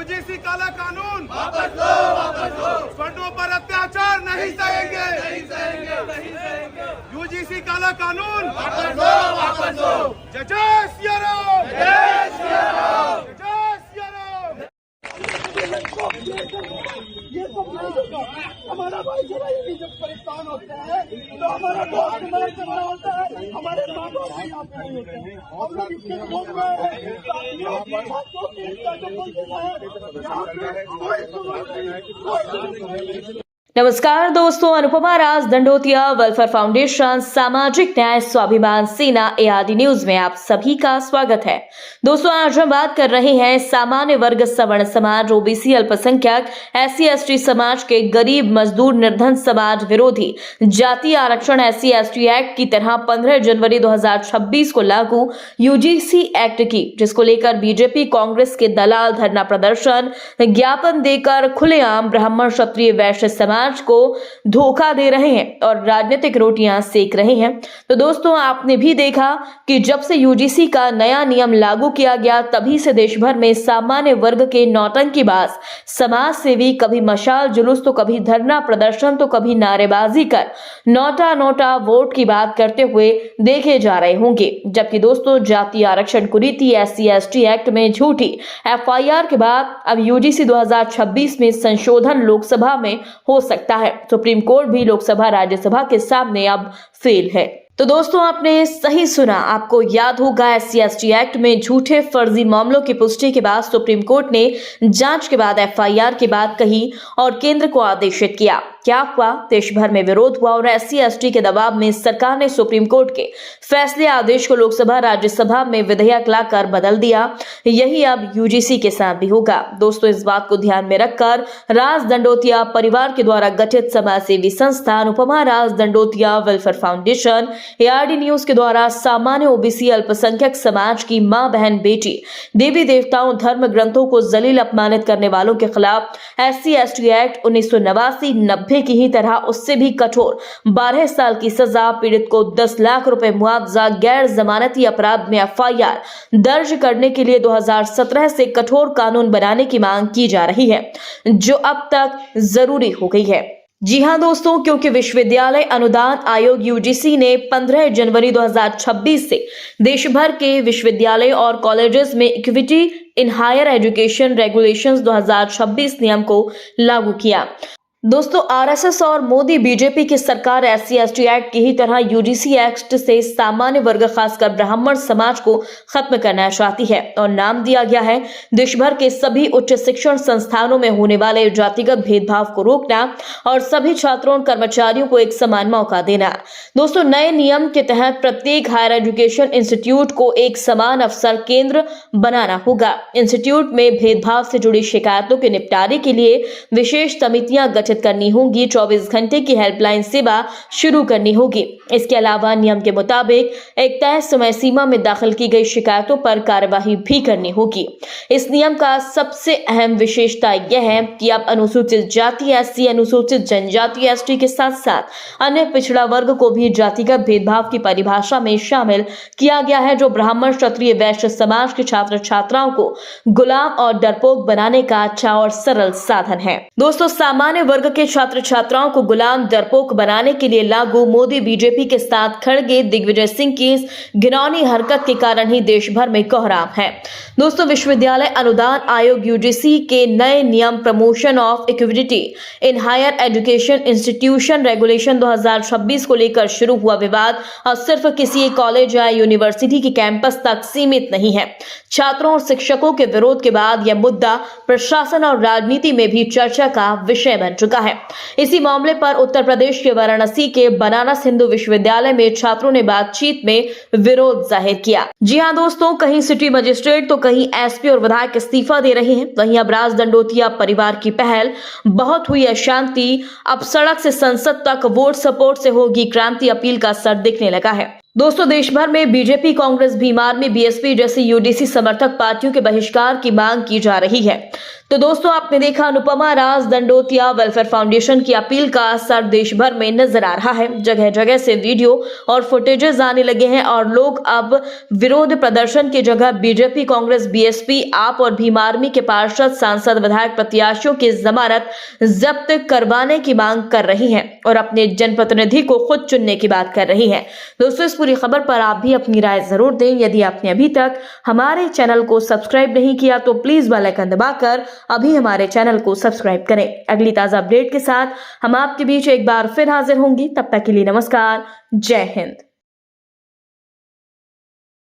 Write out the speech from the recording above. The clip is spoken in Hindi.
यूजीसी काला कानून वापस लो, वापस लो। स्टूडेंटों पर अत्याचार नहीं सहेंगे, नहीं सहेंगे, नहीं सहेंगे। यूजीसी काला कानून वापस लो, वापस लो। जय जय सिया राम, जय सिया राम, जय सिया राम। ये सब नहीं होगा। हमारा भाई जरा ये जब परेशान होता है तो हमारा दोस्त हमारे झगड़ा होता है, हमारे माँ बाप भी यहाँ पे नहीं होते हैं। हम लोग इसके विरोध में हैं। साथियों, छात्रों के इसका जो कोशिश है यहाँ पे कोई सुनवाई नहीं, कोई सुनवाई नहीं। नमस्कार दोस्तों, अनुपमा राज दंडोतिया, वेलफेयर फाउंडेशन, सामाजिक न्याय स्वाभिमान सेना एआरडी न्यूज में आप सभी का स्वागत है। दोस्तों, आज हम बात कर रहे हैं सामान्य वर्ग, सवर्ण समाज, ओबीसी, अल्पसंख्यक, एससी एसटी समाज के गरीब, मजदूर, निर्धन समाज विरोधी जातीय आरक्षण एससी एसटी एक्ट की तरह 15 जनवरी 2026 को लागू यूजीसी एक्ट की, जिसको लेकर बीजेपी कांग्रेस के दलाल धरना प्रदर्शन, ज्ञापन देकर खुलेआम ब्राह्मण, क्षत्रिय, वैश्य समाज को धोखा दे रहे हैं और राजनीतिक रोटियां सेक रहे हैं। तो दोस्तों, आपने भी देखा कि जब से यूजीसी का नया नियम लागू किया गया तभी से देश भर में सामान्य वर्ग के नौटंकीबाज समाज सेवी कभी मशाल जुलूस तो कभी धरना प्रदर्शन तो कभी नारेबाजी कर नोटा नोटा वोट की बात करते हुए देखे जा रहे होंगे। जबकि दोस्तों, जातीय आरक्षण कुरीति एससी एसटी एक्ट में झूठी एफआईआर के बाद अब यूजीसी 2026 में संशोधन लोकसभा में हो सकता है। सुप्रीम कोर्ट भी लोकसभा राज्यसभा के सामने अब फेल है। तो दोस्तों, आपने सही सुना। आपको याद होगा, एससी एसटी एक्ट में झूठे फर्जी मामलों की पुष्टि के बाद सुप्रीम कोर्ट ने जांच के बाद एफआईआर की बात कही और केंद्र को आदेशित किया। क्या हुआ? देश भर में विरोध हुआ और एससी एसटी के दबाव में सरकार ने सुप्रीम कोर्ट के फैसले आदेश को लोकसभा राज्यसभा में विधेयक लाकर बदल दिया। यही अब यूजीसी के साथ भी होगा। दोस्तों, इस बात को ध्यान में रखकर राज दंडोतिया परिवार के द्वारा गठित समाज सेवी संस्था Anupama Raj Dandotiya welfare foundation ARD news के द्वारा सामान्य ओबीसी, अल्पसंख्यक समाज की मां, बहन, बेटी, देवी देवताओं, धर्म ग्रंथों को जलील अपमानित करने वालों के खिलाफ एससी एसटी एक्ट 1989-90 की ही तरह उससे भी कठोर 12 साल की सजा, पीड़ित को 10 लाख रुपए मुआवजा, गैर जमानती अपराध में एफआईआर दर्ज करने के लिए 2017 से कठोर कानून बनाने की मांग की जा रही है, जो अब तक जरूरी हो गई है। जी हां दोस्तों, क्योंकि विश्वविद्यालय अनुदान आयोग यूजीसी ने 15 जनवरी 2026 से देश भर के विश्वविद्यालय और कॉलेजेस में equity in higher education regulations 2026 नियम को लागू किया। दोस्तों, आरएसएस और मोदी बीजेपी की सरकार एससी एसटी एक्ट की ही तरह यूजीसी एक्ट से सामान्य वर्ग, खासकर ब्राह्मण समाज को खत्म करना चाहती है और नाम दिया गया है देश भर के सभी उच्च शिक्षण संस्थानों में होने वाले जातिगत भेदभाव को रोकना और सभी छात्रों और कर्मचारियों को एक समान मौका देना। दोस्तों, नए नियम के तहत प्रत्येक हायर एजुकेशन इंस्टीट्यूट को एक समान अवसर केंद्र बनाना होगा। इंस्टीट्यूट में भेदभाव से जुड़ी शिकायतों के निपटारे के लिए विशेष समितियां गठित करनी होगी। 24 घंटे की हेल्पलाइन सेवा शुरू करनी होगी। इसके अलावा नियम के मुताबिक एक तय समय सीमा में दाखिल की गई शिकायतों पर कार्यवाही भी करनी होगी। इस नियम का सबसे अहम विशेषता यह है कि अब अनुसूचित जाति एससी, अनुसूचित जनजाति एसटी के साथ साथ अन्य पिछड़ा वर्ग को भी जातिगत भेदभाव की परिभाषा में शामिल किया गया है, जो ब्राह्मण, क्षत्रिय, वैश्य समाज के छात्र छात्राओं को गुलाम और डरपोक बनाने का अच्छा और सरल साधन है। दोस्तों, सामान्य वर्ग के छात्र छात्राओं को गुलाम, डरपोक बनाने के लिए लागू मोदी बीजेपी के साथ खड़गे दिग्विजय सिंह की इस घिनौनी हरकत के कारण ही देश भर में कोहराम है। दोस्तों, विश्वविद्यालय अनुदान आयोग यूजीसी के नए नियम promotion of equity in higher education institution regulation 2026 को लेकर शुरू हुआ विवाद और सिर्फ किसी कॉलेज या यूनिवर्सिटी के कैंपस तक सीमित नहीं है। छात्रों और शिक्षकों के विरोध के बाद यह मुद्दा प्रशासन और राजनीति में भी चर्चा का विषय बन चुका है। इसी मामले पर उत्तर प्रदेश के वाराणसी के बनारस हिंदू विश्वविद्यालय में छात्रों ने बातचीत में विरोध जाहिर किया। जी हां दोस्तों, कहीं सिटी मजिस्ट्रेट तो कहीं एसपी और विधायक इस्तीफा दे रहे हैं। वहीं अब राज दंडोतिया परिवार की पहल, बहुत हुई अशांति, अब सड़क से संसद तक वोट सपोर्ट से होगी क्रांति अपील का असर दिखने लगा है। दोस्तों, देश भर में BJP, Congress, Bhim army, BSP जैसी यूजीसी समर्थक पार्टियों के बहिष्कार की मांग की जा रही है। तो दोस्तों, आपने देखा अनुपमा राज दंडोतिया वेलफेयर फाउंडेशन की अपील का असर देश भर में नजर आ रहा है। जगह जगह से वीडियो और फुटेजेस आने लगे हैं और लोग अब विरोध प्रदर्शन की जगह बीजेपी, कांग्रेस, बीएसपी, आप और भीम आर्मी के पार्षद, सांसद, विधायक प्रत्याशियों की जमानत जब्त करवाने की मांग कर रही हैं और अपने जनप्रतिनिधि को खुद चुनने की बात कर रही हैं। दोस्तों, इस पूरी खबर पर आप भी अपनी राय जरूर दें। यदि आपने अभी तक हमारे चैनल को सब्सक्राइब नहीं किया तो प्लीज बेल आइकन दबाकर अभी हमारे चैनल को सब्सक्राइब करें। अगली ताजा अपडेट के साथ हम आपके बीच एक बार फिर हाजिर होंगी। तब तक के लिए नमस्कार, जय हिंद।